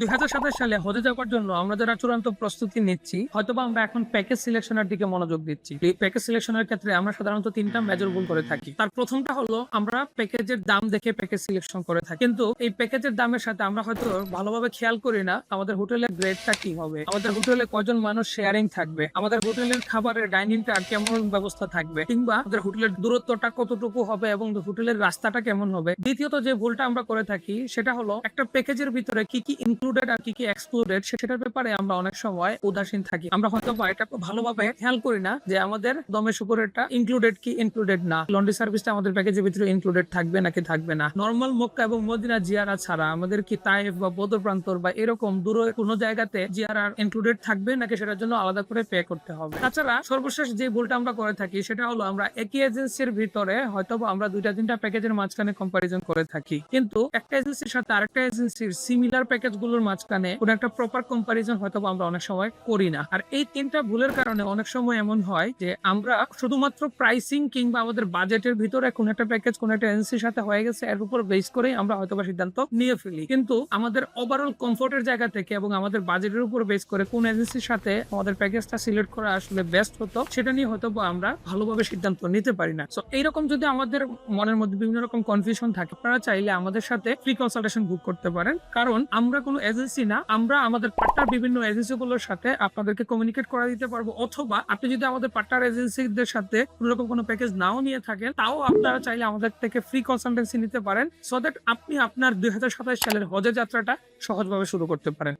2027 সালে হজে যাওয়ার জন্য আমরা যারা চূড়ান্ত প্রস্তুতি নিচ্ছি, হয়তোবা আমরা এখন প্যাকেজ সিলেকশনের দিকে মনোযোগ দিচ্ছি। এই প্যাকেজ সিলেকশনের ক্ষেত্রে আমরা সাধারণত 3টা মেজর ভুল করে থাকি। তার প্রথমটা হলো আমরা প্যাকেজের দাম দেখে প্যাকেজ সিলেকশন করে থাকি, কিন্তু এই প্যাকেজের দামের সাথে আমরা হয়তো ভালোভাবে খেয়াল করি না আমাদের হোটেলের গ্রেডটা কি হবে, আমাদের হোটেলে কয়জন মানুষ শেয়ারিং থাকবে, আমাদের হোটেলের খাবারের ডাইনিংটা কেমন ব্যবস্থা থাকবে, কিংবা আমাদের হোটেলের দূরত্বটা কতটুকু হবে এবং হোটেলের রাস্তাটা কেমন হবে। দ্বিতীয়ত যে ভুলটা আমরা করে থাকি সেটা হলো একটা প্যাকেজের ভিতরে কি কি ইনক্লুডেড আর কি কি এক্সক্লুডেড সেটার ব্যাপারে আমরা অনেক সময় উদাসীন থাকি। আমরা হয়তো এটা ভালোভাবে খেয়াল করি না যে আমাদের দমের উপরেরটা ইনক্লুডেড কি ইনক্লুডেড না, লন্ড্রি সার্ভিসটা আমাদের প্যাকেজের ভিতরে ইনক্লুডেড থাকবে নাকি থাকবে না, নরমাল মক্কা এবং মদিনা জিয়ারা ছাড়া আমাদের কি তাইফ বা বদর প্রান্তর বা এরকম দূরে কোনো জায়গাতে জিয়ারা ইনক্লুডেড থাকবে নাকি সেটার জন্য আলাদা করে পে করতে হবে। তাছাড়া সর্বশেষ যে ভুলটা আমরা করে থাকি সেটা হলো আমরা একই এজেন্সির ভিতরে হয়তো আমরা 2-3টা প্যাকেজের মাঝখানে কম্পারিজন করে থাকি, কিন্তু একটা এজেন্সির সাথে আরেকটা এজেন্সির সিমিলার প্যাকেজ গুলোর মাঝখানে কোনো একটা প্রপার কম্পারিজন হয়তো আমরা অনেক সময় করি না। আর এই 3টা ভুলের কারণে অনেক সময় এমন হয় যে আমরা শুধুমাত্র প্রাইসিং কিংবা আমাদের বাজেটের ভিতরে কোন একটা প্যাকেজ কোন একটা এজেন্সির সাথে হয়ে গেছে এর উপর বেস করেই আমরা হয়তোবা সিদ্ধান্ত নিয়ে ফেলি, কিন্তু আমাদের ওভারঅল কমফোর্টের জায়গা থেকে এবং আমাদের বাজেটের উপর বেস করে কোন এজেন্সির সাথে আমাদের প্যাকেজটা সিলেক্ট করা আসলে বেস্ট হতো সেটা নিয়ে হয়তো আমরা ভালোভাবে সিদ্ধান্ত নিতে পারি না। সো এইরকম যদি আমাদের মনের মধ্যে বিভিন্ন রকম কনফিউশন থাকে, আপনারা চাইলে আমাদের সাথে ফ্রি কনসালটেশন বুক করতে পারেন, কারণ আমরা কোনো এজেন্সি না, আমরা আমাদের পার্টনার বিভিন্ন এজেন্সিগুলোর সাথে আপনাদেরকে কমিউনিকেট করে দিতে পারবো। অথবা আপনি যদি আমাদের পার্টনার এজেন্সিদের সাথে কোনোরকম কোনো প্যাকেজ নাও নিয়ে থাকেন, তাও আপনারা চাইলে আমাদের থেকে ফ্রি কনসালটেন্সি নিতে পারেন, সো দ্যাট আপনি আপনার 2027 সালের হজের যাত্রাটা সহজভাবে শুরু করতে পারেন।